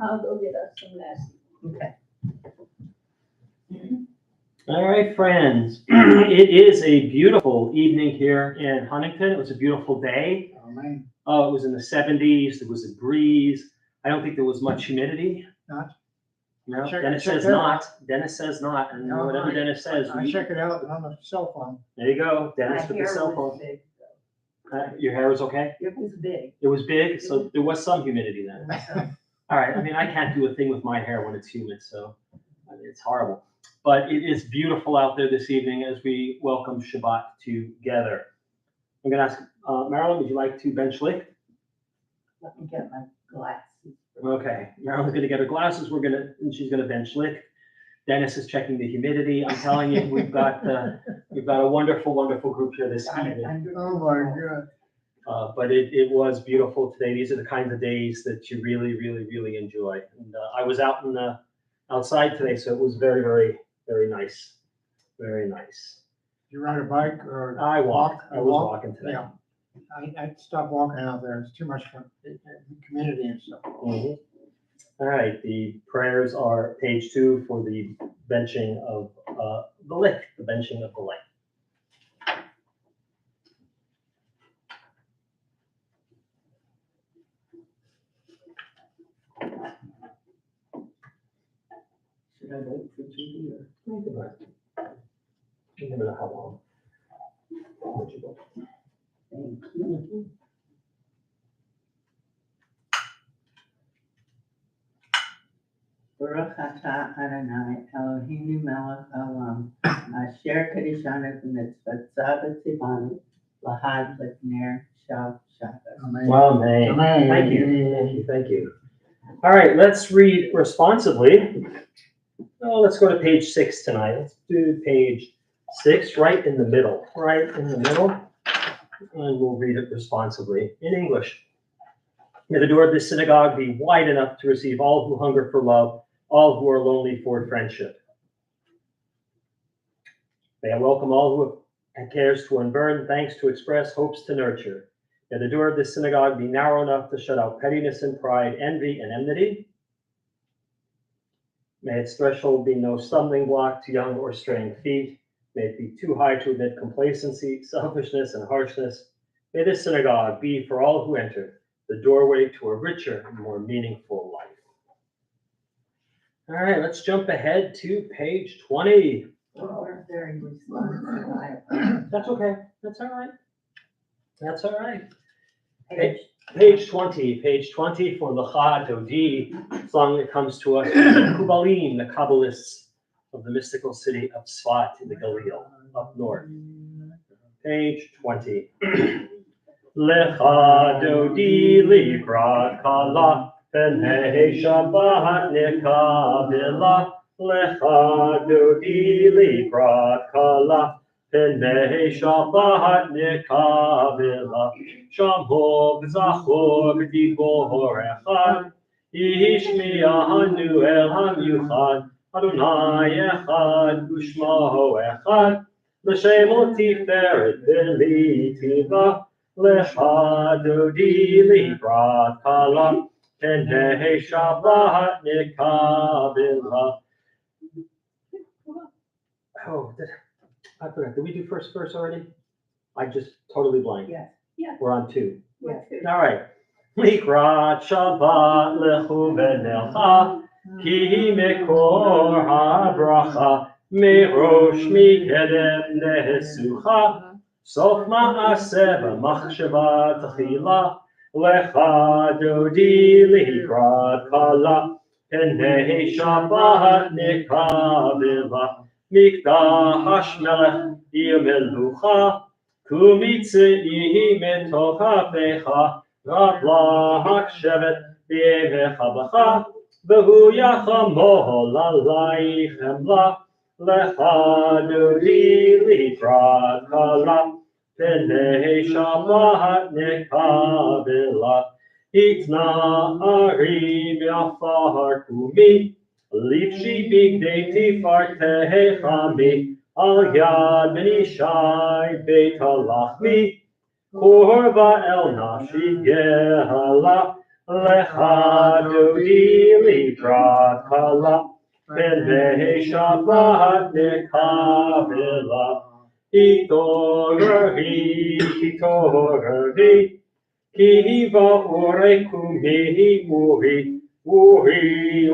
I'll go get us some lassi. Okay. All right, friends. It is a beautiful evening here in Huntington. It was a beautiful day. Oh, man. Oh, it was in the 70s. There was a breeze. I don't think there was much humidity. Not? No, Check- Dennis check says that. not. Dennis says not. And No, whatever I- Dennis says, I check it out on the cell phone. there you go. My Dennis with the hair cell was phone. big, Your hair was okay? though. It was big. It was big, so there was some humidity then. All right, I mean, I can't do a thing with my hair when it's humid, so I mean, it's horrible. But it is beautiful out there this evening as we welcome Shabbat together. I'm gonna ask, Marilyn, would you like to bench lick? Let me get my glasses. Okay, Marilyn's gonna get her glasses, and she's gonna bench lick. Dennis is checking the humidity. I'm telling you, we've got a wonderful, wonderful group here this Got it evening. under Oh, my control. God. But it was beautiful today. These are the kinds of days that you really, really, really enjoy. And I was out outside today, so it was very, very, very nice. Very nice. You ride a bike or? I walked. I was Walk? walking today. Yeah. I stopped walking out there. It's too much for the community and stuff. Mhm. All right, the prayers are page 2 for the benching of the lick, the benching of the lick. Should I wait for Judy or? You never know how long. Where'd you go? Thank you. Baruch atah Adonai Eloheinu melech haolam asher kadishanu b'mitzvotzav v'tzivanu lahad l'pner shel Shabbat. Amen. Well, man, Amen. thank you, thank you. All right, let's read responsibly. Oh, let's go to page 6 tonight. Let's do page 6, right in the middle, and we'll read it responsibly in English. May the door of this synagogue be wide enough to receive all who hunger for love, all who are lonely for friendship. May I welcome all who have cares to unburden, thanks to express, hopes to nurture. May the door of this synagogue be narrow enough to shut out pettiness and pride, envy and enmity. May its threshold be no stumbling block to young or straying feet. May it be too high to admit complacency, selfishness, and harshness. May this synagogue be, for all who enter, the doorway to a richer and more meaningful life. All right, let's jump ahead to page 20. We weren't very responsive. I apologize. That's okay. That's all right. That's all right. Page Page 20 for L'cha Dodi, song that comes to us from the Kubalim, the Kabbalists of the mystical city of Tzfat in the Galil, up north. Page 20. L'cha Dodi librat kala, P'nei Shabbat nikabila. L'cha Dodi librat kala, P'nei Shabbat nikabila. Shamho b'zachor b'dibor echad, Yishmi'anu el hamiuchad, Adonai echad u'shmo echad, L'shemo tiferet v'li tiva, L'cha dodi librat kala, P'nei Shabbat nikabila. Oh, I forgot. Did we do first verse already? I just totally blanked. Yes. We're on 2. Yes. All right. Likrat Shabbat lechu v'nelcha, ki mekor habracha, merosh mikedem nesucha, sof ma'aseh v'machshava tchila, lecha dodi likrat kala, P'nei Shabbat nikabila, mikdash melech yemelucha, Kumitzi metoch hafecha, Rapla hakshevet b'yemecha b'cha, V'hu yachamo l'alaichem la, Lecha dodi librat kala, P'nei Shabbat nikabila. Itna arim yafar kumi, Lifshi bigdei tifartei chami, Al yad b'nishai beit halachmi, Korva el nafshi gehala, Lecha dodi likrat kala, B'nei Shabbat nekavela. Itorari, Kiva orekumi, uri,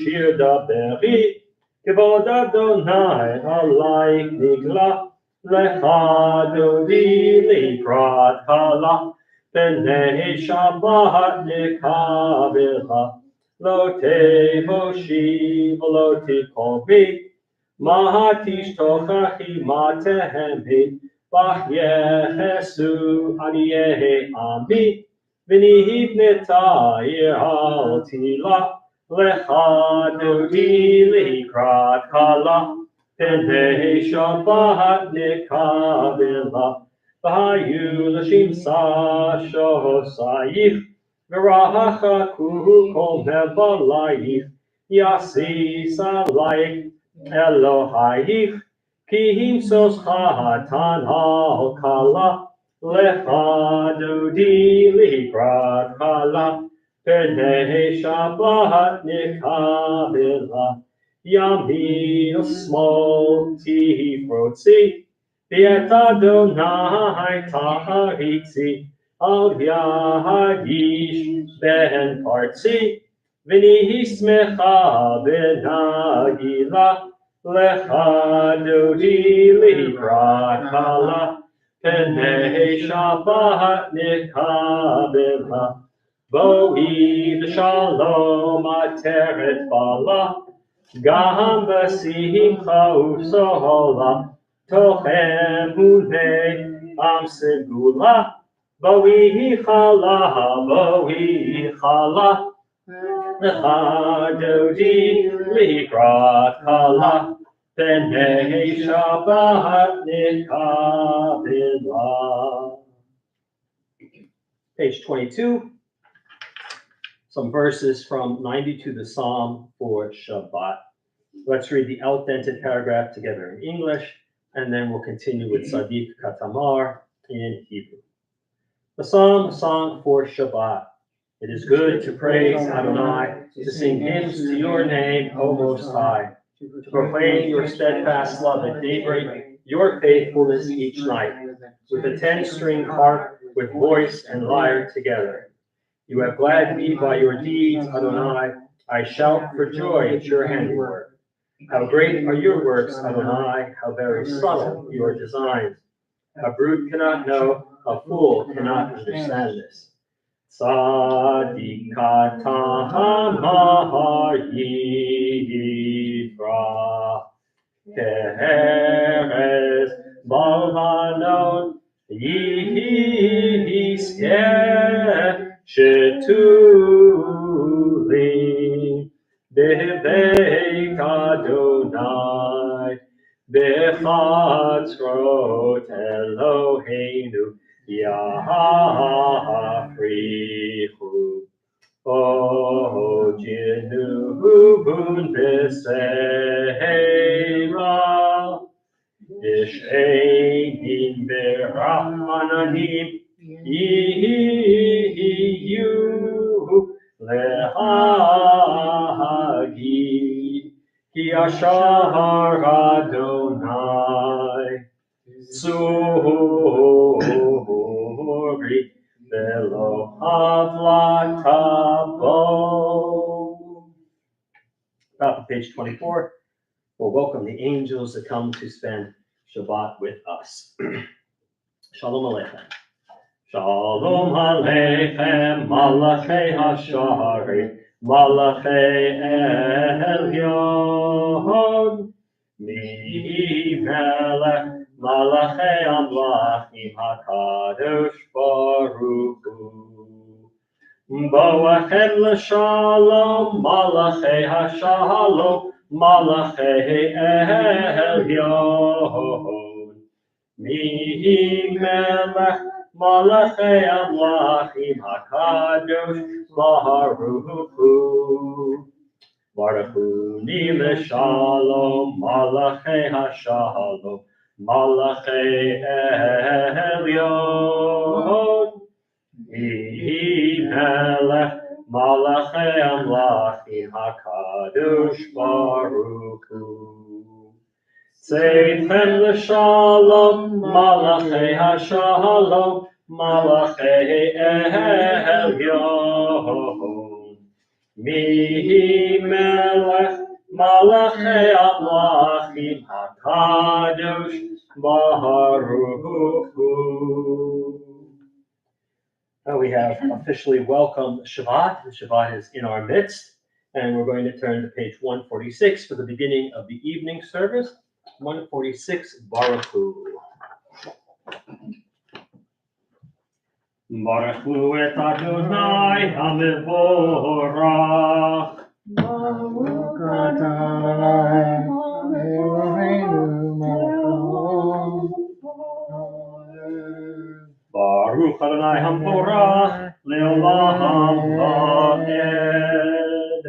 shirda beri. Kevod Adonai alayk nigla, lecha dodi likrat kala, B'nei Shabbat nekavela. Lo tevoshi v'lo tikomi, mahatish tochachi matehemi, v'yechesu aniyehe ami, v'nihivneta yiraltila, lecha dodi likrat kala, B'nei Shabbat nekavela, v'hayu l'shimsa shosayich, V'rahacha kuhu kol mevalayich, yasis alayich Elohayich, ki himsos hatan al kala, lecha dodi likrat kala, B'nei Shabbat nekavela, yamin smol tifrotzi, v'et Adonai taharitzi, Al Yahish ben Partzi, V'nihi smecha v'nagila, lecha dodi likrat kala, B'nei Shabbat nekavela, Bo'id shalom ateret bala, Gam b'simcha u'sohola, Tochem unei am segula, Bohi chala, lecha dodi likrat kala, B'nei Shabbat nekavela. Page 22, some verses from 92, the Psalm for Shabbat. Let's read the outdented paragraph together in English, and then we'll continue with Sadiq Katamar in Hebrew. The Psalm sung for Shabbat. It is good to praise Adonai, to sing hymns to your name, O Most High, to proclaim your steadfast love at daybreak, your faithfulness each night, with a 10-string harp, with voice and lyre together. You have gladdened me by your deeds, Adonai. I shout for joy at your handiwork. How great are your works, Adonai, how very subtle your designs. A brute cannot know, a fool cannot understand this. Tzadikata ha'yifra, keheres balvanon, yihiske shetuli, bevek Adonai, bechatzrot Eloheinu, Yahafrichu, O Jinuvun B'Seira, Ish'ein B'Rahmananim, Yiyu Lehagi, Ki Ashar Adonai, Tzuri, Velo Havlatavo. Top of page 24. We'll welcome the angels that come to spend Shabbat with us. Shalom Aleichem. Shalom Aleichem, Malachei Hashari, Malachei Elyon, Mi Melech, Malachei Amlachim HaKadosh Baruch Hu. Boachem l'shalom, Malachei Hashalom, Malachei Elyon. Mi Melech, Malachei Amlachim HaKadosh Baruch Hu. Baruch Hu ni l'shalom, Malachei Hashalom, Malachei Elyon. Mi melech malachei amlachim hakadosh baruch hu. Tzeitem l'shalom malachei hashalom malachei elyon. Mihi melech malachei amlachim hakadosh baruch hu. We have officially welcomed Shabbat. Shabbat is in our midst, and we're going to turn to page 146 for the beginning of the evening service. 146, Baruch Hu. Baruch Hu et Adonai HaMevorach. Baruch Adonai Eloheinu melech Baruch Adonai HaMevorach Leolam Vaed.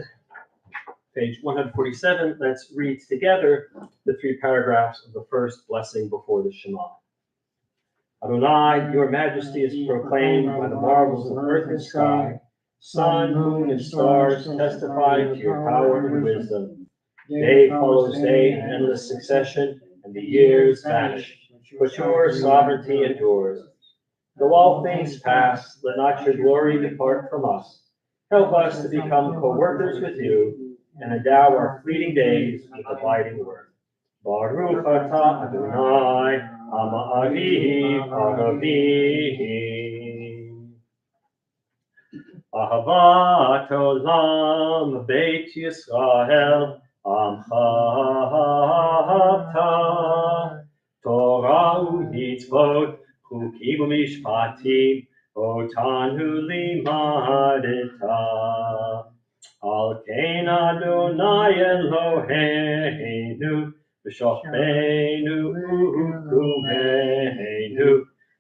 Page 147, let's read together the 3 paragraphs of the first blessing before the Shema. Adonai, your majesty is proclaimed by the marvels of earth and sky. Sun, moon, and stars testify to your power and wisdom. Day follows day in endless succession, and the years vanish, but your sovereignty endures. Though all things pass, let not your glory depart from us. Help us to become co-workers with you, and endow our fleeting days with abiding worth. Baruch atah Adonai, Ha'ma'ariv Aravim. Ahavat olam Beit Yisrael, Amcha ahavta. Torah u'mitzvot, chukim u'mishpatim, otanu limadeta. Al kein Adonai Eloheinu, v'shofteinu u'hukumeinu,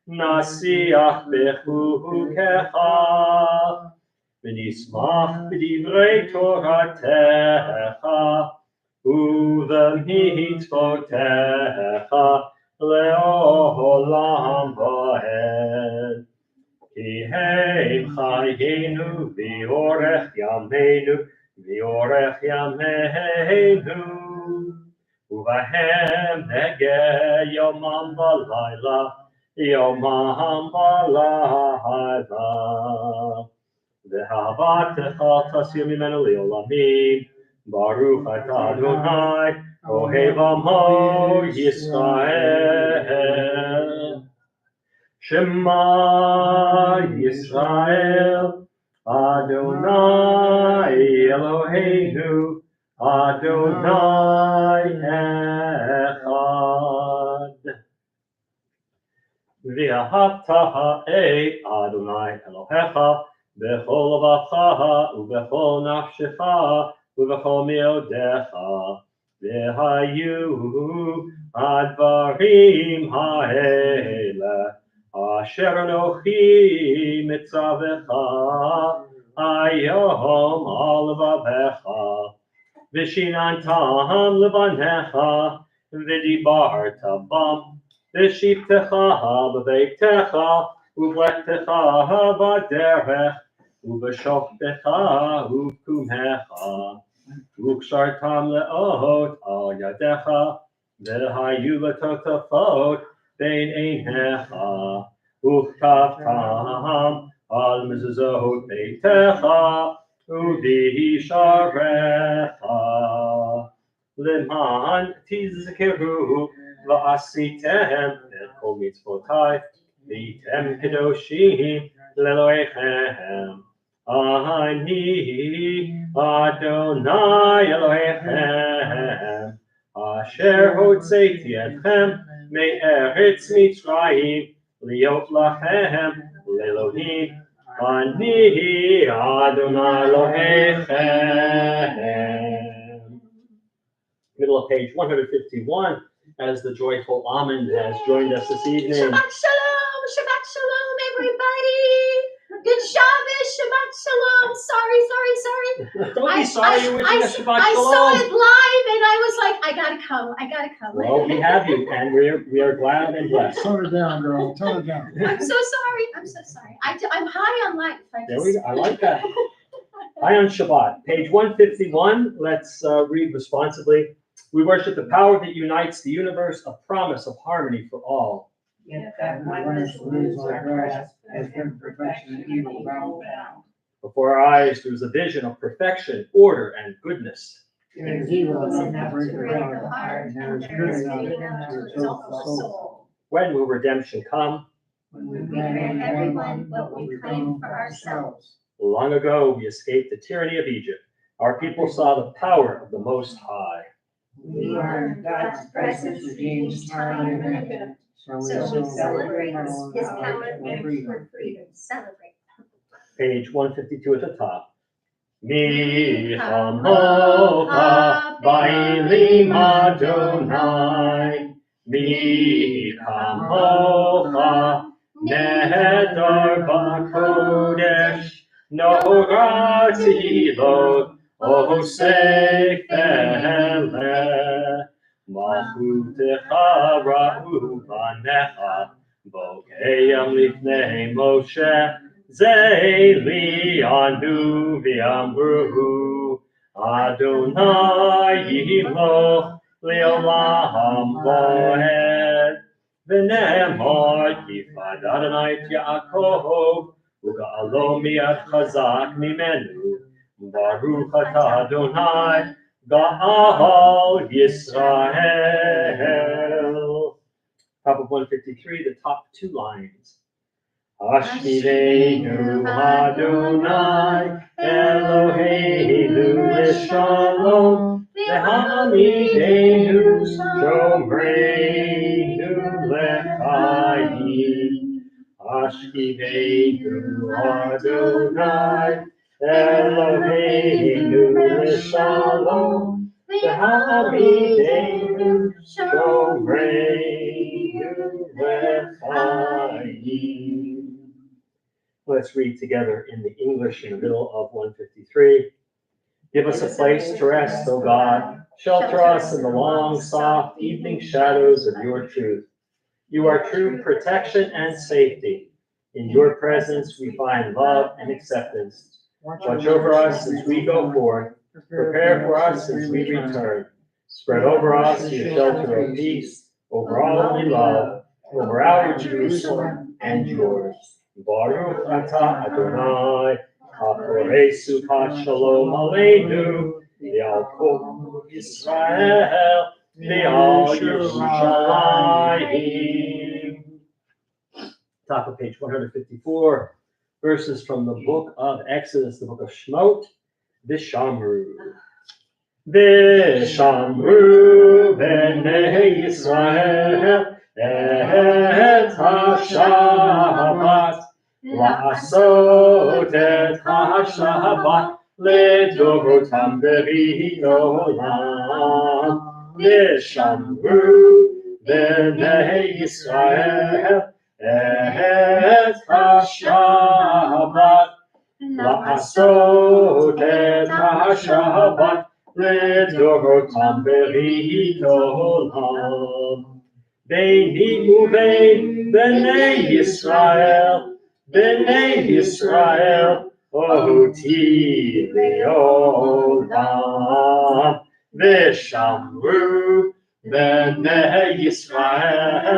nasiach bechukecha, v'nismach b'divrei Toratecha, u'v'mitzvotecha le'olam va'ed. Ki heim chayenu v'orech yameinu, v'orech yameinu, uvahem nege yomam v'layla, yomam v'layla. V'havatecha tasir mimenu li'olamim, Baruch atah Adonai, ohev amo Yisrael. Shema Yisrael, Adonai Eloheinu, Adonai Echad. V'ahavta et Adonai Elohecha, b'chol levacha u'b'chol nafshecha u'b'chol me'odecha, v'hayu advarim ha'eleh asher anochi mitzavecha hayom al levavecha, v'shinantam levanecha v'dibarta bam, v'shivtecha b'beitecha u'vlechtecha b'derech u'b'shoftecha u'kumhecha u'kshartam le'ot al yadecha v'hayu l'totafot bein einecha u'chtavtam al mezuzot beitecha u'visharecha l'man tizkeru v'asitem et kol mitzvotai v'yitem kedoshim le'elohechem. Ani Adonai Elohechem, asher hotzeiti etchem me'eretz Mitzrayim, liot lachem le'elohim. Ani Adonai Elohechem. Middle of page 151, as the joyful almond has joined us this evening. Shabbat shalom, everybody. Good Shabbos, Shabbat Shalom. Sorry. Don't be sorry, you're wishing us Shabbat I saw Shalom. it live and I was like, I gotta come. Well, we have you, and we are glad and blessed. Tone it down, girl, tone it down. I'm so sorry. I'm high on life. There we go, I like that. High on Shabbat, page 151, let's read responsibly. We worship the power that unites the universe, a promise of harmony for all. Yet that oneness lose our grasp, as in perfection and evil bound down. Before our eyes, there is a vision of perfection, order, and goodness. There is evil enough to break the heart, and there is good enough to exalt the soul. When will redemption come? When we grant everyone what we claim for ourselves. Long ago, we escaped the tyranny of Egypt. Our people saw the power of the Most High. We are in God's presence redeems time and minute. So we celebrate his power and for freedom. Celebrate. Page 152 at the top. Mi chamocha ba'elim Adonai. Mi chamocha nehedar b'kodesh. Norati lo oseh pele. Malchutecha ra'u banecha. Bokeyam lifnei Moshe. Zeli anu v'amru Adonai yimloch le'olam lo'ed v'ne'emar yifad Adonai et Yaakov u'ga'alo mi'ad chazak mimenu Baruch atah Adonai ga'al Yisrael. Top of 153, the top two lines. Ashkiveinu Adonai Eloheinu L'shalom V'ha'amideinu Shomreinu L'chaim. Ashkiveinu Adonai Eloheinu L'shalom V'ha'amideinu Shomreinu L'chaim. Let's read together in the English in the middle of 153. Give us a place to rest, O God. Shelter us in the long, soft evening shadows of your truth. You are true protection and safety. In your presence we find love and acceptance. Watch over us as we go forth. Prepare for us as we return. Spread over us your shelter of peace, over all we love, over our Jerusalem and yours. Baruch atah Adonai, haporei sukat shalom aleinu, v'al kol Yisrael, v'al Yerushalayim. Top of page 154, verses from the book of Exodus, the book of Shemot, Vishamru. Vishamru b'nei Yisrael, et ha-Shabbat, לעשות את השבת לדורותם בברית עולם. ושמרו בני ישראל את השבת, לעשות את השבת לדורותם בברית עולם. ביני ובין בני ישראל, בני ישראל, אותי לעולם. ושמרו בני ישראל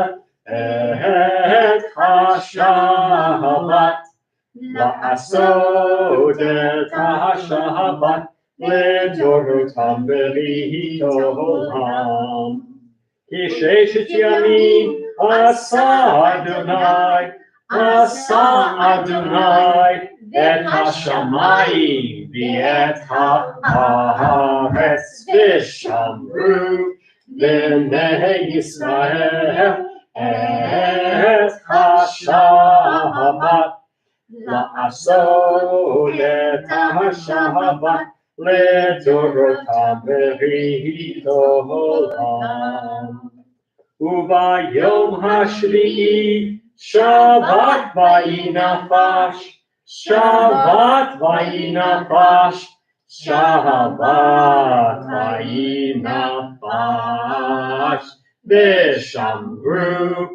את השבת, לעשות את השבת לדורותם בברית עולם. כי ששת ימים עשה אדוני את השמיים ואת הארץ, ושמרו בני ישראל את השבת, לעשות את השבת לדורותם בברית עולם. וביום השביעי שבת ויהי נפש, Shabbat vayinapash, Shabbat vayinapash, V'shamru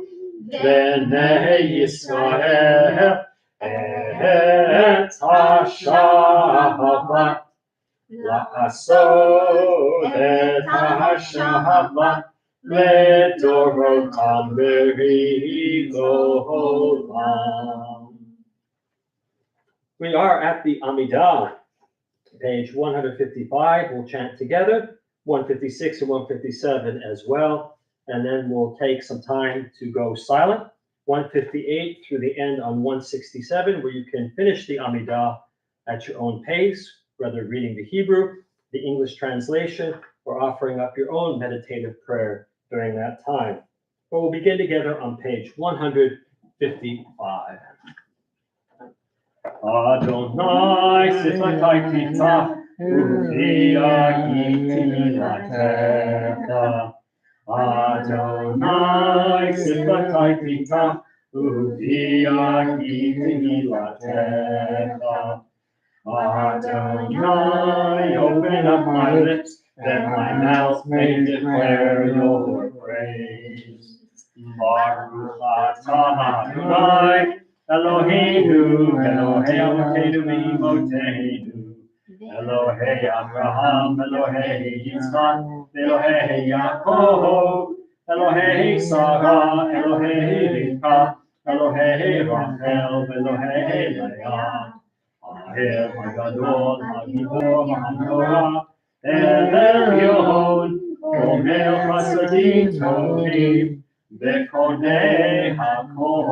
b'nei Yisrael et ha-Shabbat, la'asot et ha-Shabbat לדורותם בריבולם. We are at the Amidah, page 155. We'll chant together, 156 and 157 as well, and then we'll take some time to go silent. 158 through the end on 167, where you can finish the Amidah at your own pace, whether reading the Hebrew, the English translation, or offering up your own meditative prayer during that time. But we'll begin together on page 155. Adonai sifatai titah uvi'ahiti milatecha. Adonai sifatai titah uvi'ahiti milatecha. Adonai, open up my lips, that my mouth may declare your praise. Baruch atah Adonai, Eloheinu, Elohei Avotenu v'Imotenu, Elohei Abraham, Elohei Yitzchak, Elohei Yaakov, Elohei Sarah, Elohei Rivka, Elohei Rachel, Elohei Leah. האל הגדול, הגיבור, הנורא, אל עליון, גומל חסדים טובים, וקונה הכל,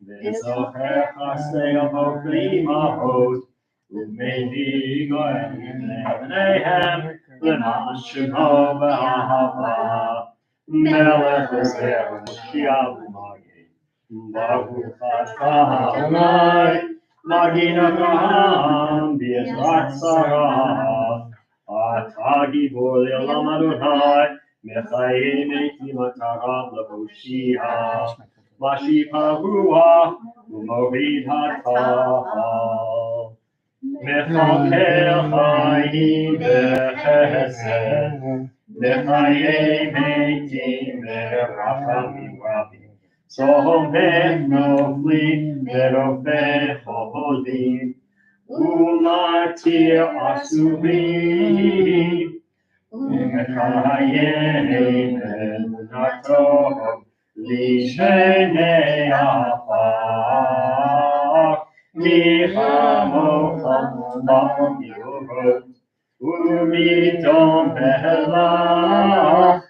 וזוכר חסדי אבות ואימהות, ומביא גויים לבניהם, למען שמו באהבה, מלך עוזר ומושיע ומגן, ברוך אתה אדוני, מגן אברהם בעזרת שרה, אתה גיבור לעולם אדוני, מחיה מתים אתה רב להושיע, משיב הרוח ומוריד הטל, מכלכל חיים בחסד, לחיי מתים ברחמים רבים. צומח נופלים ורופא חולים, ומתיר אסורים, ומחיים אמונתו לשני עפר, כחמוך במאורות, ומדום מלך,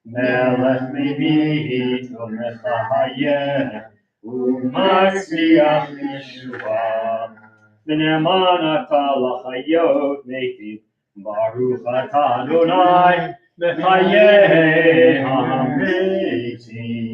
מלך מבית ומחיה, ומצליח ישועה, ונאמן אתה לחיות מתים, ברוך אתה אדוני בחיי המתים.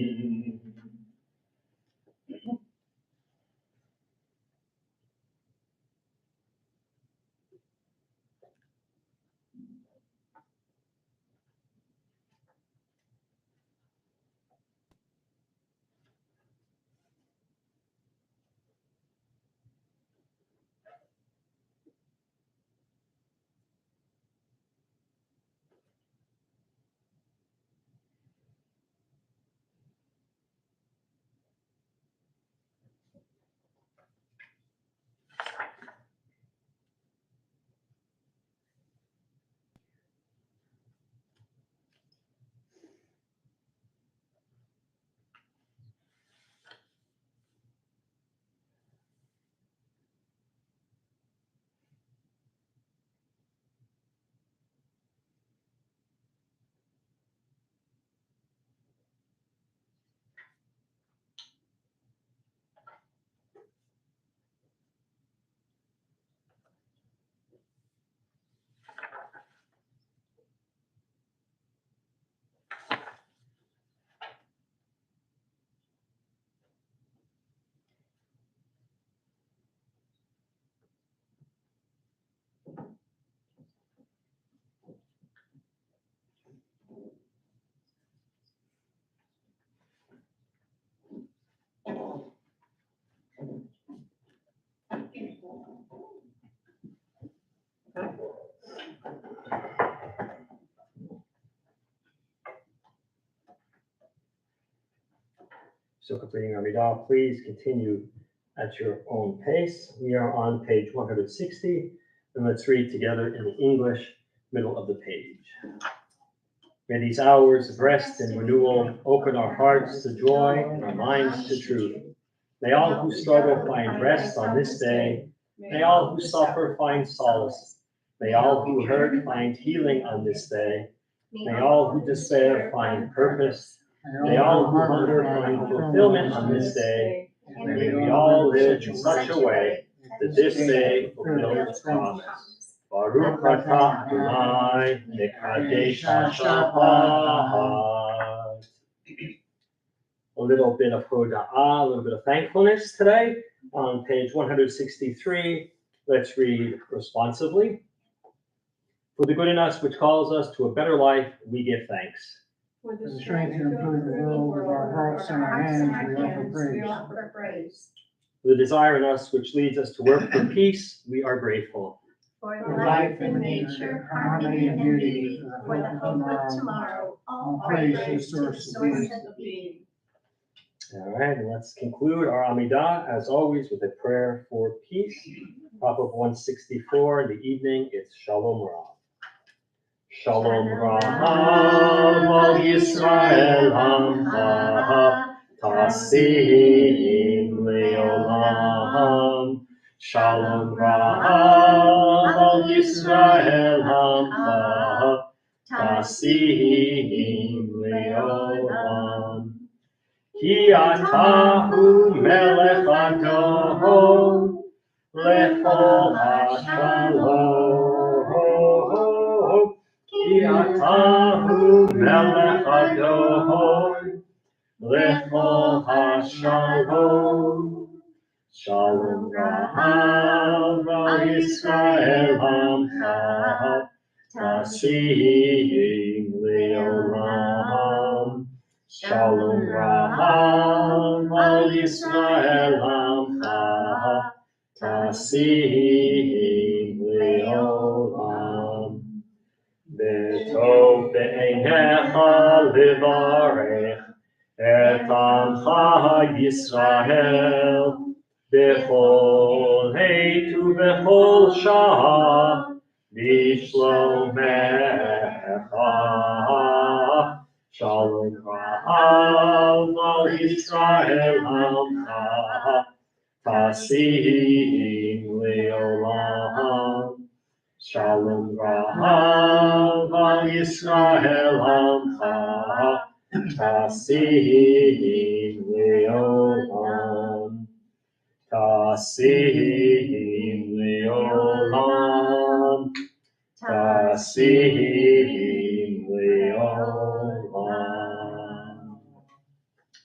Still completing our Amidah, please continue at your own pace. We are on page 160, and let's read together in the English, middle of the page. May these hours of rest and renewal open our hearts to joy and our minds to truth. May all who struggle find rest on this day. May all who suffer find solace. May all who hurt find healing on this day. May all who despair find purpose. May all who hunger find fulfillment on this day. And may we all live in such a way that this day fulfills its promise. Baruch atah Adonai mekadesh Shabbat. A little bit of hoda'ah, a little bit of thankfulness today. On page 163, let's read responsively. For the good in us which calls us to a better life, we give thanks. For the strength to improve the world with our hearts and our hands, we offer praise. For the desire in us which leads us to work for peace, we are grateful. For life and nature, harmony and beauty, for the hope of tomorrow, all praise to the source of being. All right, and let's conclude our Amidah, as always, with a prayer for peace. Top of 164 in the evening, it's Shalom Rav. Shalom Rav al Yisrael Hamcha, Tasim Leolam. Shalom Rav al Yisrael Hamcha, Tasim Leolam. Ki atahu melech adon, lechol hashalom. Ki atahu melech adon, lechol hashalom. Shalom Rav al Yisrael Hamcha, Tasim Leolam. Shalom Rav al Yisrael Hamcha, Tasim Leolam. B'tov be'einecha livarech et Amcha Yisrael b'chol heit u'b'chol shah b'shlomecha. Shalom Rav al Yisrael Hamcha, Tasim Leolam. Shalom Rav al Yisrael Hamcha, Tasim Leolam. Tasim Leolam. Tasim Leolam.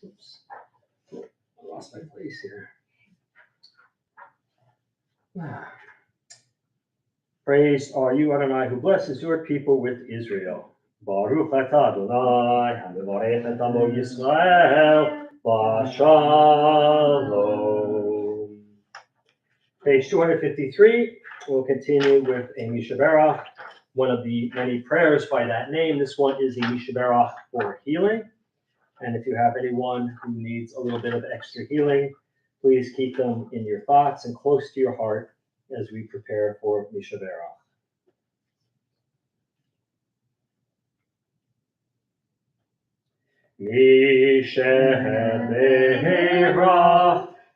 Oops. I lost my place here. Praised are you, Adonai, who blesses your people with Israel. Baruch atah Adonai, hamevarech et amo Yisrael, b'shalom. Page 253, we'll continue with a Mishaberach, one of the many prayers by that name. This one is a Mishaberach for healing. And if you have anyone who needs a little bit of extra healing, please keep them in your thoughts and close to your heart as we prepare for Mishaberach. Mishaberach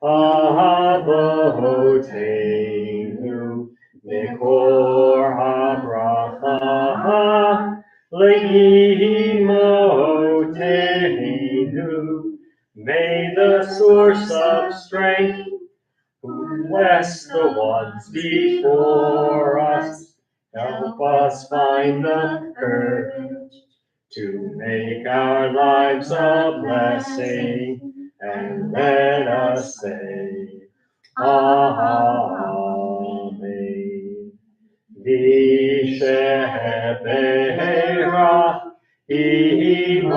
Avoteinu Mekor HaBracha Le'imotenu. May the source of strength who bless the ones before us help us find the courage to make our lives a blessing, and let us say, Amen. Visheberach imotenu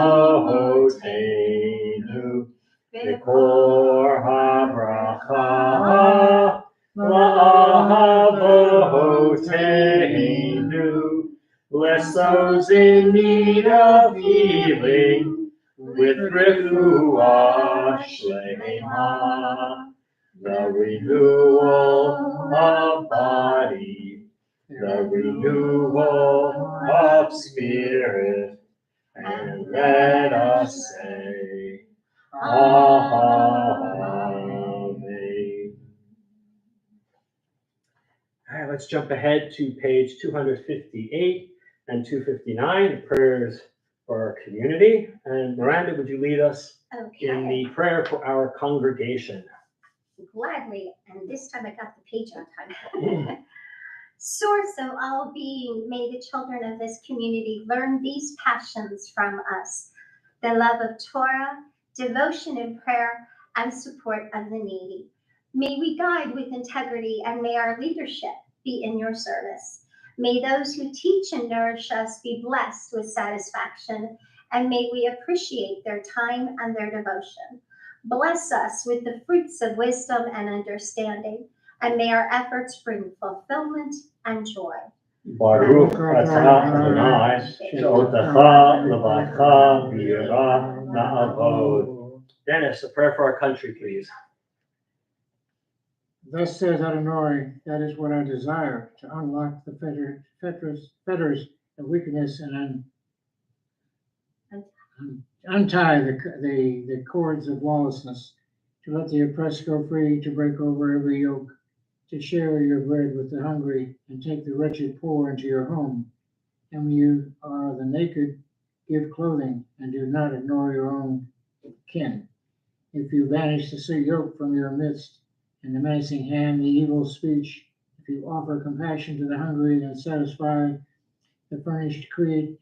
Mekor habracha la'avotenu. Bless those in need of healing. with refuah shlema, the renewal of body, the renewal of spirit, and let us say, Amen. All right, let's jump ahead to page 258 and 259, the prayers for our community. And Miranda, would you lead us in Okay, the prayer for our congregation? gladly, and this time I got the page on time. Source of all being, may the children of this community learn these passions from us: the love of Torah, devotion and prayer, and support of the needy. May we guide with integrity, and may our leadership be in your service. May those who teach and nourish us be blessed with satisfaction, and may we appreciate their time and their devotion. Bless us with the fruits of wisdom and understanding, and may our efforts bring fulfillment and joy. Baruch atah Adonai, she'otecha levacha v'yirah na'avod. Dennis, a prayer for our country, please. Thus says Adonai, that is what I desire, to unlock the fetters of wickedness and untie the cords of lawlessness, to let the oppressed go free, to break over every yoke, to share your bread with the hungry, and take the wretched poor into your home. And when you are the naked, give clothing, and do not ignore your own kin. If you banish the sick yoke from your midst, and the menacing hand, the evil speech, if you offer compassion to the hungry and satisfy the furnished creature,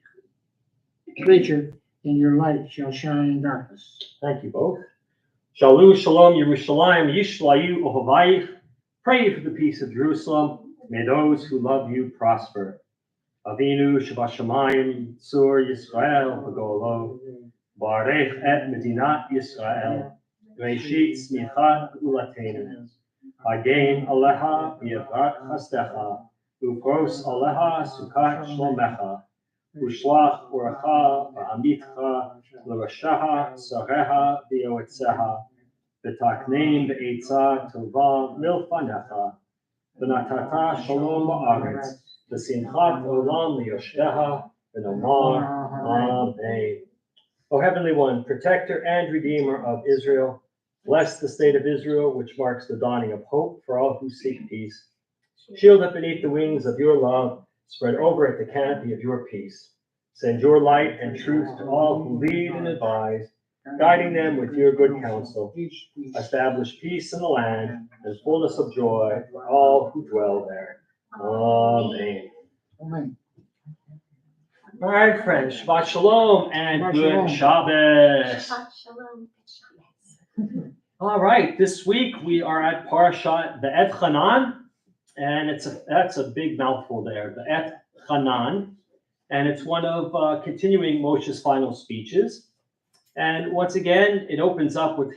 then your light shall shine in darkness. Thank you both. Shalu Shalom Yerushalayim Yishlayu Ohavayich. Pray for the peace of Jerusalem. May those who love you prosper. Avinu Shabashamayim Sur Yisrael V'Golo Barech et Medinat Yisrael Reishit Smichat Ulatenu Again Aleha V'Yavrat Chastecha Upros Aleha Sukat Shlomecha Ushlach Uracha V'Amitcha L'Rashaha Sareha V'Yoetzeha V'Taknein V'Eitzah Tova Milfanecha V'Natata Shalom Ba'aretz V'Simchat Olam Liyoshdeha V'Nomar Amen. O Heavenly One, Protector and Redeemer of Israel, bless the state of Israel, which marks the dawning of hope for all who seek peace. Shield it beneath the wings of your love, spread over it the canopy of your peace. Send your light and truth to all who lead and advise, guiding them with your good counsel. Establish peace in the land and fullness of joy for all who dwell there. Amen. Amen. All right, friends, Shabbat Shalom and Shabbat good Shalom. Shabbos. Shabbat shalom, good Shabbos. All right, this week we are at Parashat Be'et Hanan, and that's a big mouthful there, Be'et Hanan, and it's one of continuing Moshe's final speeches. And once again, it opens up with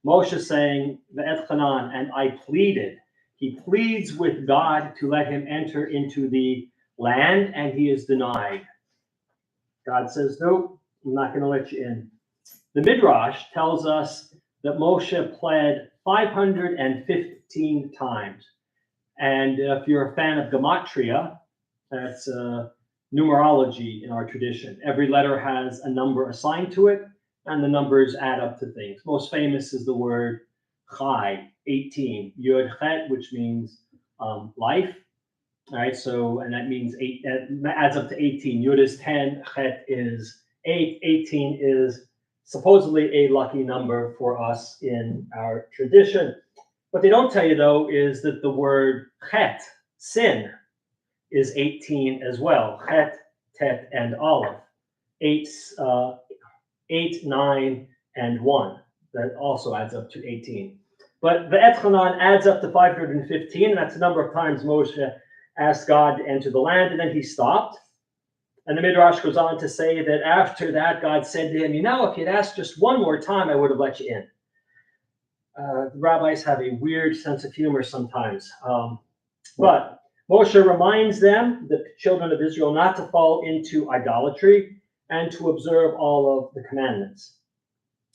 Moshe saying Be'et Hanan, and I pleaded. He pleads with God to let him enter into the land, and he is denied. God says, nope, I'm not going to let you in. The Midrash tells us that Moshe pled 515 times. And if you're a fan of gematria, that's numerology in our tradition. Every letter has a number assigned to it, and the numbers add up to things. Most famous is the word chai, 18. Yod chet, which means life. All right, so, and that means 8, that adds up to 18. Yud is 10, chet is 8, 18 is supposedly a lucky number for us in our tradition. What they don't tell you, though, is that the word chet, sin, is 18 as well. Chet, tet, and aleph. 8, 9, and 1. That also adds up to 18. But the Et Hanan adds up to 515, and that's the number of times Moshe asked God to enter the land, and then he stopped. And the Midrash goes on to say that after that, God said to him, if you'd asked just one more time, I would have let you in. The rabbis have a weird sense of humor sometimes. But Moshe reminds them, the children of Israel, not to fall into idolatry. and to observe all of the commandments.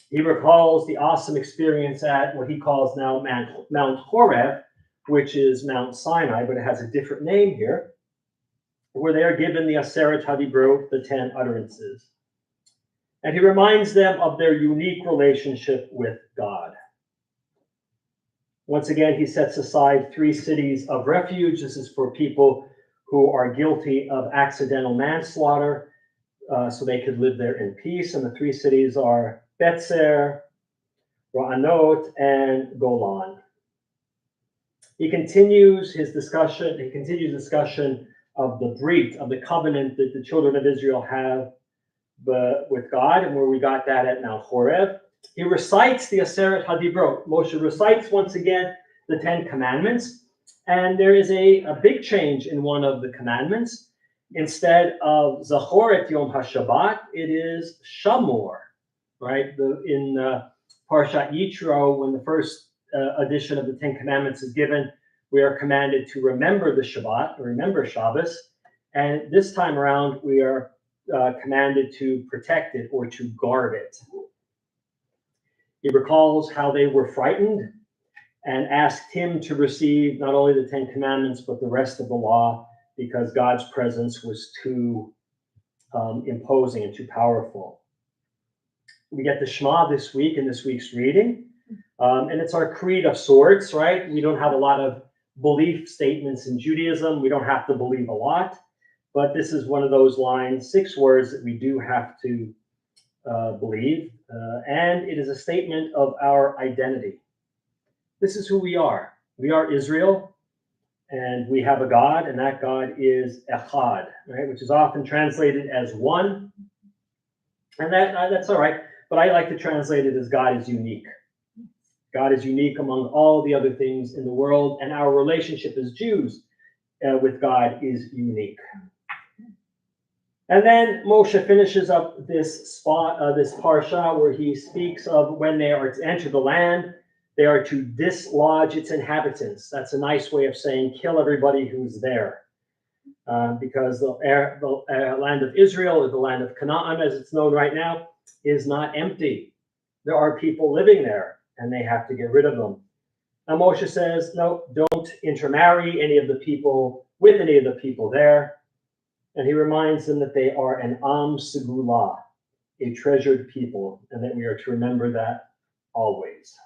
He recalls the awesome experience at what he calls now Mount Horeb, which is Mount Sinai, but it has a different name here, where they are given the Aseret HaDibrot, the 10 utterances. And he reminds them of their unique relationship with God. Once again, he sets aside 3 cities of refuge. This is for people who are guilty of accidental manslaughter, so they could live there in peace. And the 3 cities are Betzer, Ra'anot, and Golan. He continues discussion of the brit, of the covenant that the children of Israel have with God, and where we got that at Mount Horeb. He recites the Aseret HaDibrot. Moshe recites once again the 10 commandments, and there is a big change in one of the commandments. Instead of Zachor et Yom HaShabbat, it is Shamor, right? In Parshat Yitro, when the first edition of the 10 commandments is given, we are commanded to remember the Shabbat, or remember Shabbos, and this time around we are commanded to protect it or to guard it. He recalls how they were frightened and asked him to receive not only the 10 commandments, but the rest of the law, because God's presence was too imposing and too powerful. We get the Shema this week in this week's reading, and it's our creed of sorts, right? We don't have a lot of belief statements in Judaism. We don't have to believe a lot, but this is one of those lines, 6 words that we do have to believe, and it is a statement of our identity. This is who we are. We are Israel, and we have a God, and that God is Echad, right, which is often translated as one, and that's all right, but I like to translate it as God is unique. God is unique among all the other things in the world, and our relationship as Jews with God is unique. And then Moshe finishes up this parsha where he speaks of when they are to enter the land, they are to dislodge its inhabitants. That's a nice way of saying kill everybody who's there. Because the land of Israel, or the land of Canaan as it's known right now, is not empty. There are people living there, and they have to get rid of them. Now Moshe says, no, don't intermarry any of the people with any of the people there. And he reminds them that they are an Am Segulah, a treasured people, and that we are to remember that always.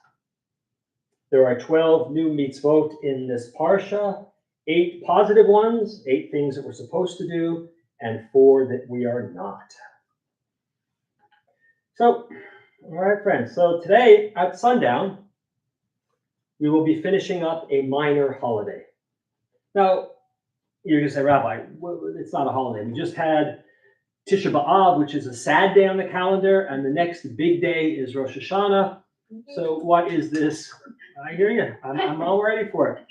There are 12 new mitzvot in this parsha, 8 positive ones, 8 things that we're supposed to do, and 4 that we are not. So, all right, friends. So today at sundown, we will be finishing up a minor holiday. Now, you're going to say, Rabbi, it's not a holiday. We just had Tisha B'Av, which is a sad day on the calendar, and the next big day is Rosh Hashanah. So what is this? I hear you. I'm all ready for it.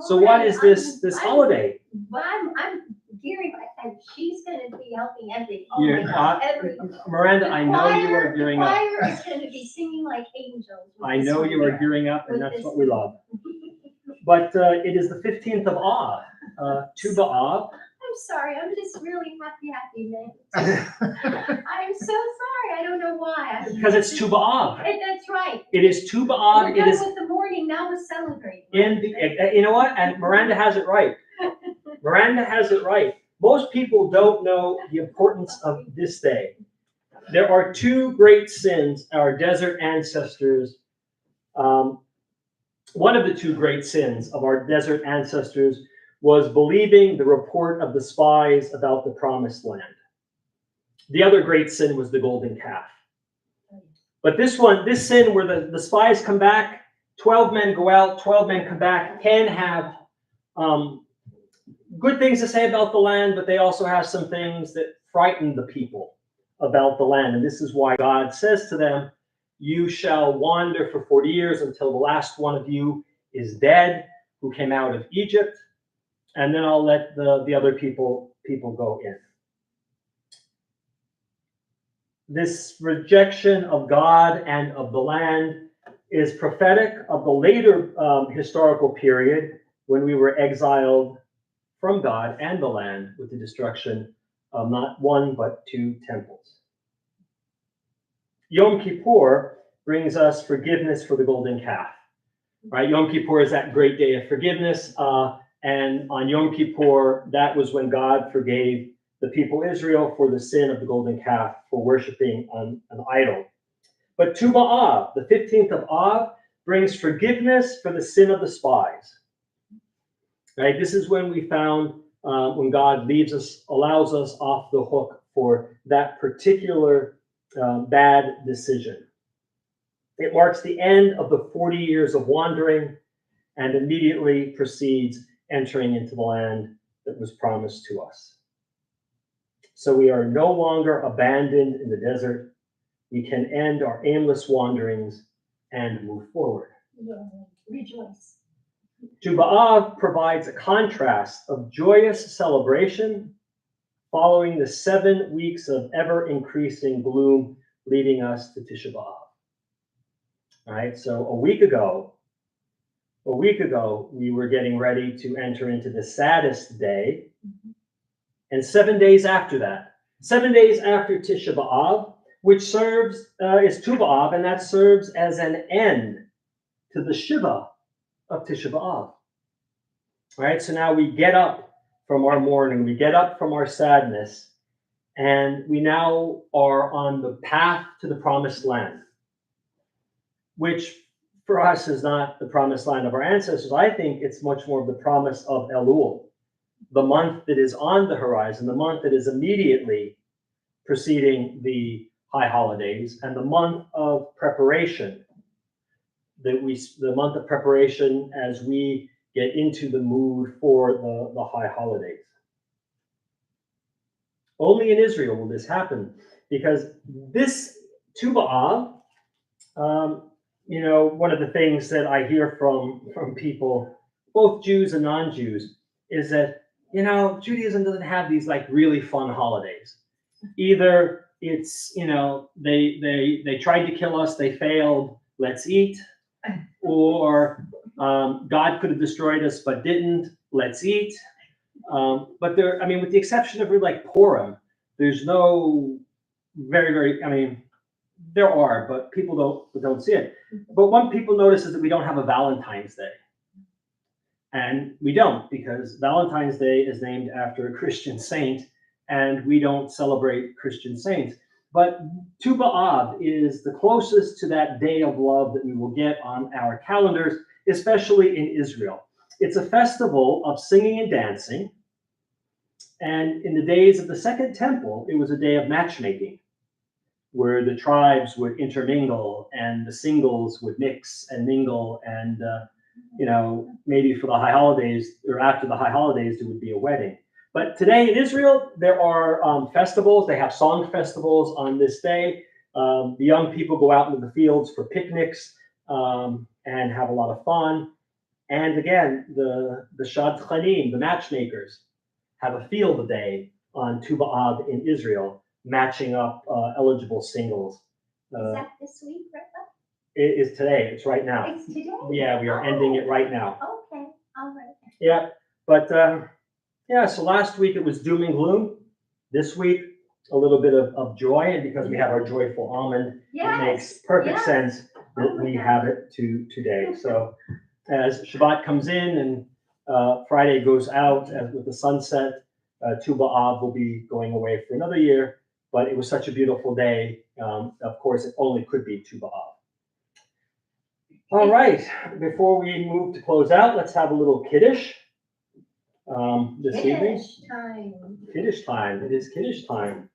So what is this holiday? Well, I'm gearing my and she's going to be helping every. Oh You're my God, every. Miranda, I know you are gearing up. The choir is going to be singing like angels. I know you are gearing up, and that's what we love. But it is the 15th of Av, Tu B'Av. I'm sorry, I'm just really happy, man. I'm so sorry, I don't know why. Because it's Tu B'Av. That's right. It is Tu B'Av. We're done with the morning, now we're celebrating. You know what? And Miranda has it right. Miranda has it right. Most people don't know the importance of this day. There are 2 great sins our desert ancestors, one of the 2 great sins of our desert ancestors was believing the report of the spies about the promised land. The other great sin was the golden calf. But this sin where the spies come back, 12 men go out, 12 men come back, can have good things to say about the land, but they also have some things that frighten the people about the land. And this is why God says to them, you shall wander for 40 years until the last one of you is dead, who came out of Egypt, and then I'll let the other people go in. This rejection of God and of the land is prophetic of the later historical period when we were exiled from God and the land with the destruction not one, but 2 temples. Yom Kippur brings us forgiveness for the golden calf, right? Yom Kippur is that great day of forgiveness, and on Yom Kippur, that was when God forgave the people of Israel for the sin of the golden calf, for worshiping an idol. But Tu B'Av, the 15th of Av, brings forgiveness for the sin of the spies. Right? This is when we found when God allows us off the hook for that particular bad decision. It marks the end of the 40 years of wandering and immediately precedes entering into the land that was promised to us. So we are no longer abandoned in the desert. We can end our aimless wanderings and move forward. Yay. Rejoice. Tu B'Av provides a contrast of joyous celebration following the 7 weeks of ever-increasing gloom leading us to Tisha B'Av. All right, so a week ago, we were getting ready to enter into the saddest day. And 7 days after that, 7 days after Tisha B'Av, which is Tu B'Av, and that serves as an end to the Shiva of Tisha B'Av. All right, so now we get up from our mourning, we get up from our sadness, and we now are on the path to the promised land, which for us is not the promised land of our ancestors. I think it's much more of the promise of Elul, the month that is on the horizon, the month that is immediately preceding the high holidays, and the month of preparation, the month of preparation as we get into the mood for the high holidays. Only in Israel will this happen, because this Tu B'Av, one of the things that I hear from people, both Jews and non-Jews, is that, Judaism doesn't have these like really fun holidays. Either it's, they tried to kill us, they failed, let's eat, or God could have destroyed us but didn't, let's eat. But with the exception of like Purim, there's no there are, but people don't see it. But what people notice is that we don't have a Valentine's Day. And we don't, because Valentine's Day is named after a Christian saint, and we don't celebrate Christian saints. But Tu B'Av is the closest to that day of love that we will get on our calendars, especially in Israel. It's a festival of singing and dancing. And in the days of the Second Temple, it was a day of matchmaking, where the tribes would intermingle and the singles would mix and mingle, and maybe for the high holidays or after the high holidays, there would be a wedding. But today in Israel, there are festivals. They have song festivals on this day. The young people go out into the fields for picnics and have a lot of fun. And again, the shadchanim, the matchmakers, have a field day on Tu B'Av in Israel, matching up eligible singles. Is that this week, Rebecca? It is today. It's right now. It's today? Yeah, we are ending it right now. Okay, all right. Yeah, but so last week it was doom and gloom. This week, a little bit of joy, and because we have our joyful almond, Yes. it makes perfect sense that we have it today. So as Shabbat comes in and Friday goes out with the sunset, Tu B'Av will be going away for another year, but it was such a beautiful day. Of course, it only could be Tu B'Av. All right, before we move to close out, let's have a little Kiddush this evening. Finish time. Kiddush time. It is Kiddush time.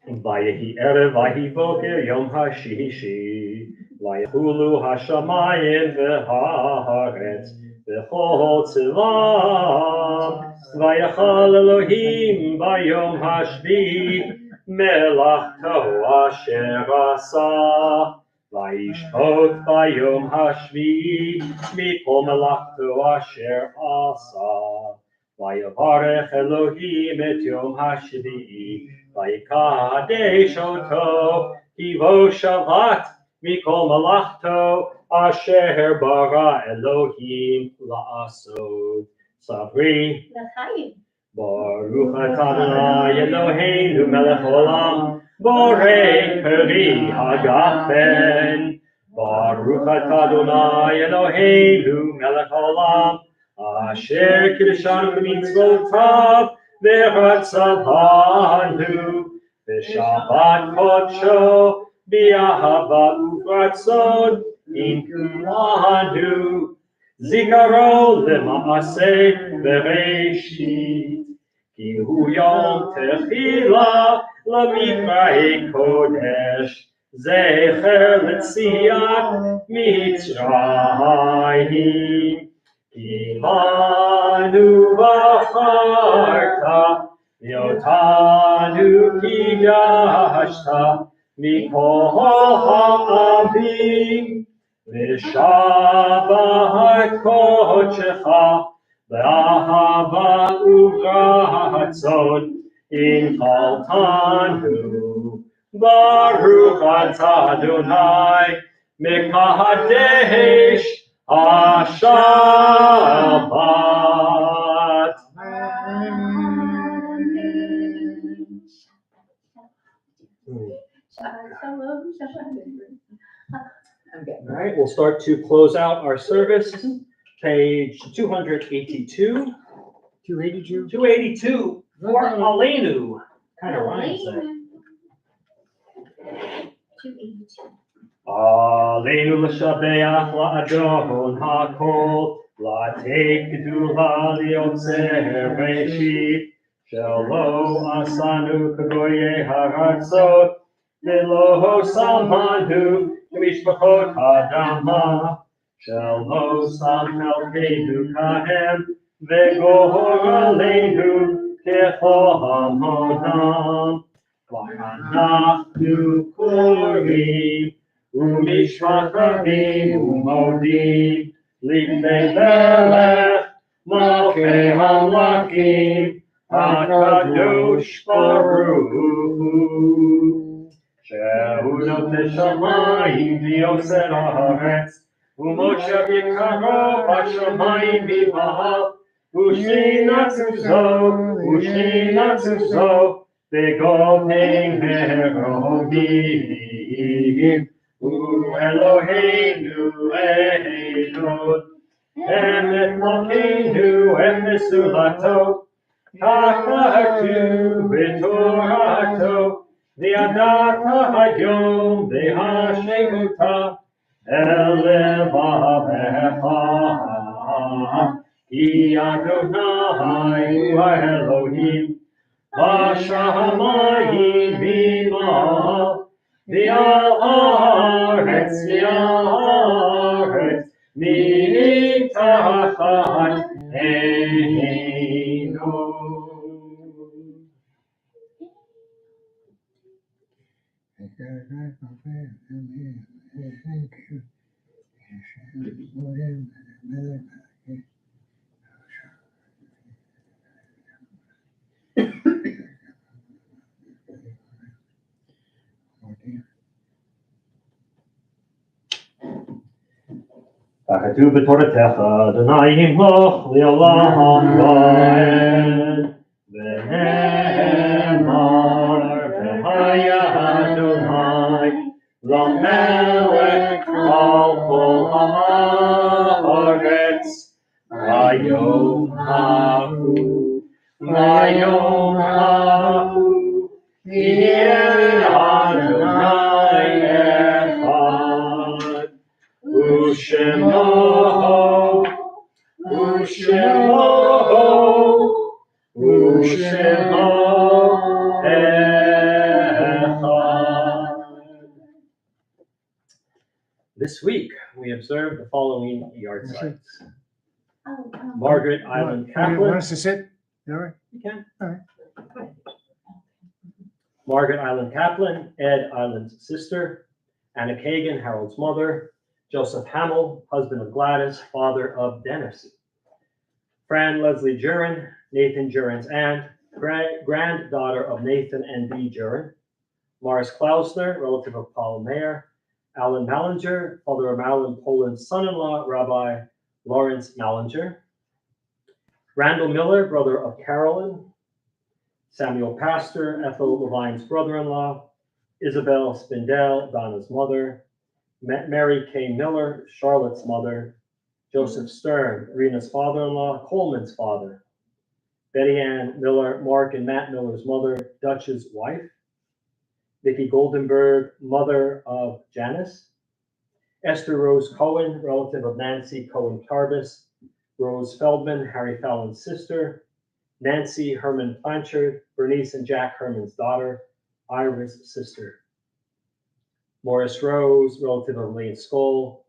Vayehi erev vayehi boker yom hashishi vayechulu hashamayim v'haaretz v'chol tzivah vayachal Elohim bayom hashvi melachto asher asa vayishpot bayom hashvi mikol melachto asher asa vayavarech Elohim et yom hashvi Vayikadesh oto, Kivo Shabbat, Mikol malachto asher bara Elohim la'asod. Sabri. L'chaim. Baruch atah Adonai Eloheinu melech olam, borei peri hagafen. Baruch atah Adonai Eloheinu melech olam, asher kiddushanu b'mitzvotav v'ratzavanu b'shabbat kodsho b'ahava uvratzon inkulanu. Zikaron lema'aseh bereshit, ki hu yom tefila lamikra'ei kodesh, zecher letziat Mitzrayim. Ki lanu bacharta, yotanu kidashta, mikol ha'amim. V'shabbat kodshecha b'ahava uvratzon inchaltanu. Baruch atah Adonai mekadesh hashabbat. Shabbat shalom, Shabbat. All right, we'll start to close out our service. Page 282. 282. 282 for Aleinu. Kind of rhymes there. 282. Aleinu l'shabeach la'adon ha'kol, la'tei kedula li'otzer reshit, shelo asanu kagoye haratzot, ve'lo samanu mishpachot ha'adama, shelo sam elkeinu kahem, ve'gohor aleinu kechol honam. V'anachnu korim u'mishpachim u'modim lifnei melech malchei hamlakim hakadosh baruch hu shehu notei shamayim v'yoser haaretz u'moshev yikaro b'shamayim v'ba'al u'shinatzu zo Begonim herodim, Eloheinu Echad, Emet Malkeinu Mesulato, Kakartu v'Torato, V'yadata hayom v'hashemuta, Elevavecha, Ki Adonai hu Elohim. Vashamayim v'mal, v'aretz, mitachat eino. ככתוב בתורתך, אדוני ימלוך לעולם ועד. ונאמר, והיה אדוני למלך על כל הארץ. ביום ההוא יהיה אדוני אחד. ושמו This week, we observe the following yard sites. Margaret Island You Kaplan. want us to sit? All right. You can. All right. Margaret Island Kaplan, Ed Island's sister. Anna Kagan, Harold's mother. Joseph Hamill, husband of Gladys, father of Dennis. Fran Leslie Jurin, Nathan Jurin's aunt, granddaughter of Nathan and Dee Jurin. Morris Klausner, relative of Paul Mayer. Alan Mallinger, father of Alan Poland's son-in-law, Rabbi Lawrence Mallinger. Randall Miller, brother of Carolyn. Samuel Pastor, Ethel Levine's brother-in-law. Isabel Spindell, Donna's mother. Mary K. Miller, Charlotte's mother. Joseph Stern, Rena's father-in-law, Coleman's father. Betty Ann Miller, Mark and Matt Miller's mother, Dutch's wife. Vicki Goldenberg, mother of Janice. Esther Rose Cohen, relative of Nancy Cohen Tarbus. Rose Feldman, Harry Fallon's sister. Nancy Herman Blanchard, Bernice and Jack Herman's daughter. Ira's sister. Morris Rose, relative of Lane Skoll.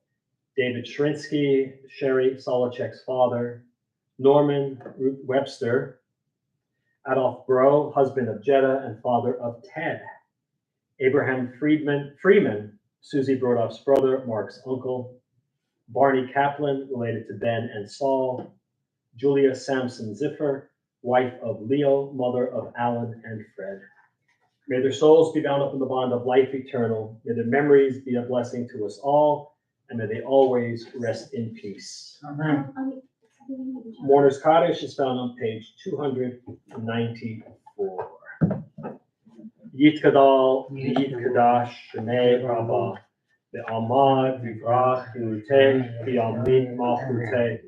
David Shrinsky, Sherry Solochek's father. Norman Webster. Adolph Bro, husband of Jetta and father of Ted. Abraham Freeman, Susie Brodoff's brother, Mark's uncle. Barney Kaplan, related to Ben and Saul. Julia Sampson Ziffer, wife of Leo, mother of Alan and Fred. May their souls be bound up in the bond of life eternal. May their memories be a blessing to us all, and may they always rest in peace. Amen. Mourner's Kaddish is found on page 294. Yitkadal, Yitkadash, Shnei Rabba, Be'amad, Vivrach, Yute, Bi'amid, Malchute,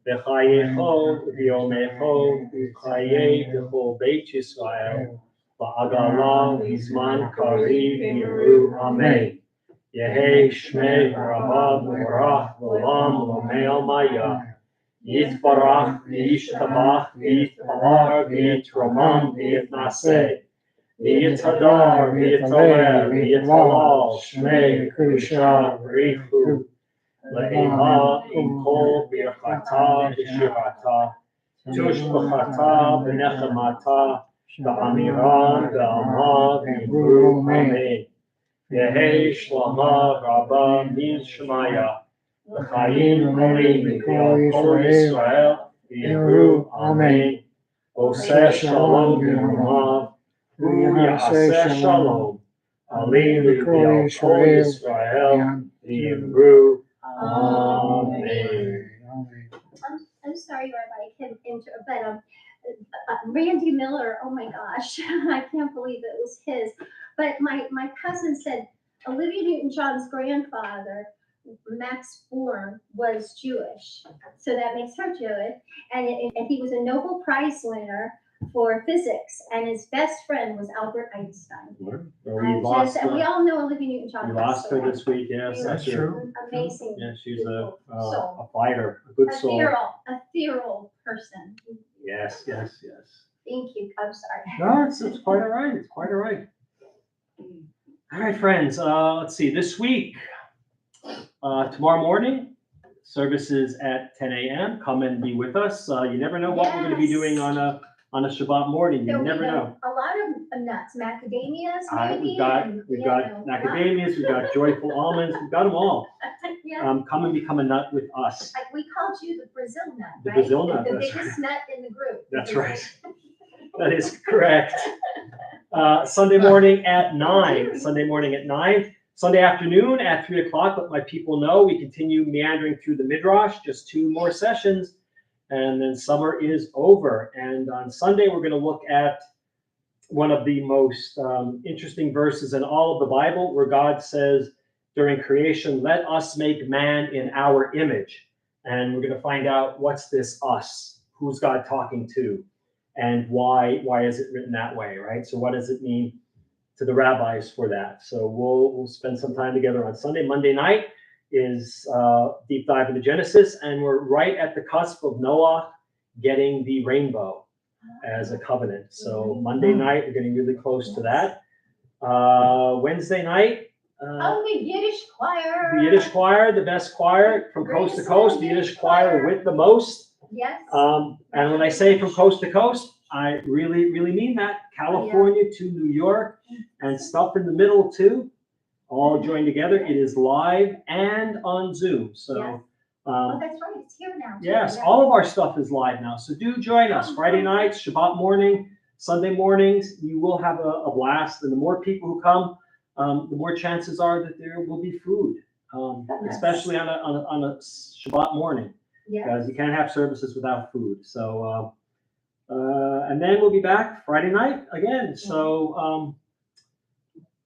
Be'chayecho, V'yomecho, V'chaye, B'chol Beit Yisrael, Ba'agala, V'zman Kariv, Yimru, Amen. Yehi Shmei Rabba, V'orach, V'olam, L'mei Maya. Yitbarach, Yishtabach, Yitpalar, Yitromam, Yitnaseh. Yitzhadar, Yitzhaler, Yitzhalal, Shmei, Kusha, Rifu, Le'ema, Imkol, Birchata, B'shirata, Tushbachata, B'nechamata, Ba'amiran, Ba'amah, V'imru, Amen. Yehi Shlama, Rabba, Min Shemaya, L'chaim, Molim, B'kol Yisrael, V'imru, Amen. Oseh Shalom, B'rumav, Ya'aseh Shalom, Aleinu B'kol Yisrael, V'imru, Amen. I'm sorry, Rabbi, I can't interrupt, but Randy Miller, oh my gosh, I can't believe it was his. But my cousin said Olivia Newton-John's grandfather, Max Born, was Jewish, so that makes her Jewish, and he was a Nobel Prize winner for physics, and his best friend was Albert Einstein. And we all know Olivia Newton-John. We lost her this week, yes, That's true. Amazing. Yeah, she's a soul. fighter, a good soul. Ethereal person. Yes. Thank you. I'm sorry. No, it's quite all right. It's quite all right. All right, friends. Let's see. This week, tomorrow morning, services at 10 a.m. Come and be with us. You never know what we're going to be doing on a Shabbat morning. You never know. A lot of nuts, macadamias, maybe. We've got macadamias. We've got joyful almonds. We've got them all. Yeah. Come and become a nut with us. Like we called you the Brazil nut, The right? Brazil nut, The that's biggest nut in the group. That's right. That is correct. Sunday morning at 9. Sunday morning at 9. Sunday afternoon at 3 o'clock. Let my people know we continue meandering through the Midrash. Just 2 more sessions, and then summer is over. And on Sunday, we're going to look at one of the most interesting verses in all of the Bible, where God says during creation, "Let us make man in our image." And we're going to find out what's this us? Who's God talking to? And why is it written that way, right? So what does it mean to the rabbis for that? So we'll spend some time together on Sunday. Monday night is deep dive into Genesis, and we're right at the cusp of Noah getting the rainbow as a covenant. So Monday night, we're getting really close to that. Wednesday night, The Yiddish Choir. the Yiddish Choir, the best choir from coast to coast, the Yiddish Choir with the most. Yes. And when I say from coast to coast, I really, really mean that. California to New York and stuff in the middle too, all joined together. It is live and on Zoom. So, Yes. Oh, that's right. It's here now. too. yes, Yeah. all of our stuff is live now. So do join us Friday nights, Shabbat morning, Sunday mornings. You will have a blast. And the more people who come, the more chances are that there will be food, especially on a Shabbat morning, Yes. because you can't have services without food. So, and then we'll be back Friday night again. So,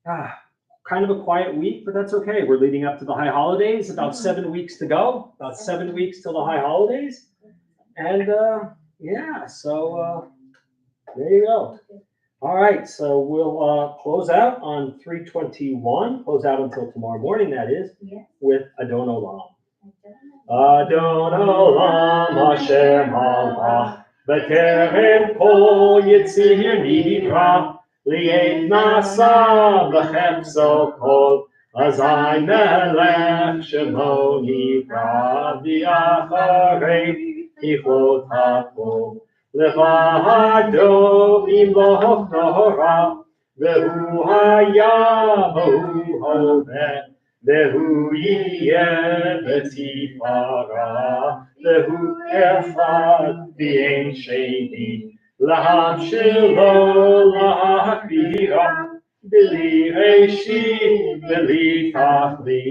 kind of a quiet week, but that's okay. We're leading up to the high holidays. About 7 weeks to go. About 7 weeks till the high holidays. And so there you go. All right, so we'll close out on 3:21. Close out until tomorrow morning, that is, Yes. with Adon Olam. Adon Olam Hashem Malach B'kerem Kol Yitzir Nidra Li'et Nasa B'chepso Kol Azai Melech Shemo Nidra V'Acharei Tichlot HaKol Levado Imloch Torah Vehu Haya Vehu Hoveh Vehu Yeh B'Tifara Vehu Echad V'Ein Sheni L'Hamshilo L'Hakvira B'li Reishi B'li Tachli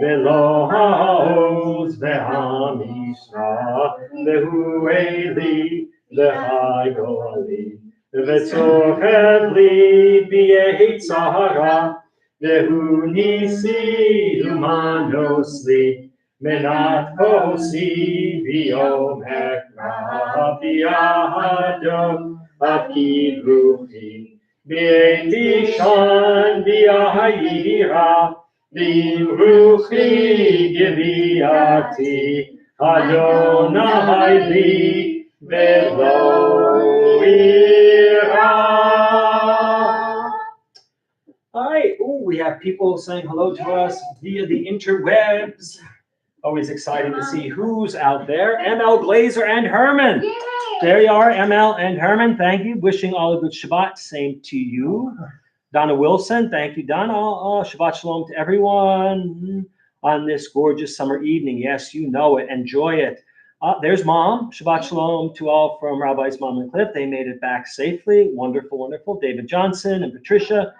V'lo Ha'oz V'Hamisra Vehu Eli V'Chai Goli V'Tzorchev Li B'Yehitzahara Vehu Nisi Humanos Li Menat Kosi V'Yomer V'Yahado Akid Ruchi V'Eti Shan V'Yahira V'Ruchi Giviati Adonai Li V'Lo Ira. All right. Ooh, we have people saying hello to us via the interwebs. Always exciting to see who's out there. ML Glazer and Herman. Yay! There you are, ML and Herman. Thank you. Wishing all a good Shabbat. Same to you. Donna Wilson. Thank you, Donna. Shabbat Shalom to everyone on this gorgeous summer evening. Yes, you know it. Enjoy it. There's Mom. Shabbat Shalom to all from Rabbi's Mom and Cliff. They made it back safely. Wonderful, wonderful. David Johnson and Patricia.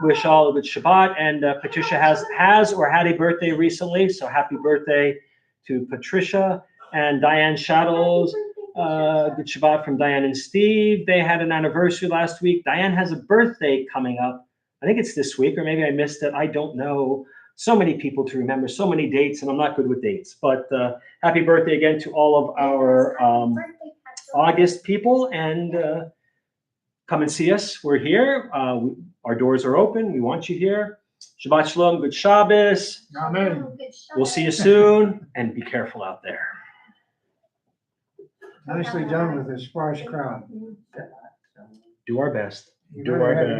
Wish all a good Shabbat. And Patricia has or had a birthday recently. So happy birthday to Patricia. And Diane Shadows. Good Shabbat from Diane and Steve. They had an anniversary last week. Diane has a birthday coming up. I think it's this week, or maybe I missed it. I don't know. So many people to remember, so many dates, and I'm not good with dates. But happy birthday again to all of our August people. And come and see us. We're here. Our doors are open. We want you here. Shabbat Shalom. Good Shabbos. Amen. We'll see you soon. And be careful out there. Nicely done with a sparse crowd. Do our best. You Do better our have best.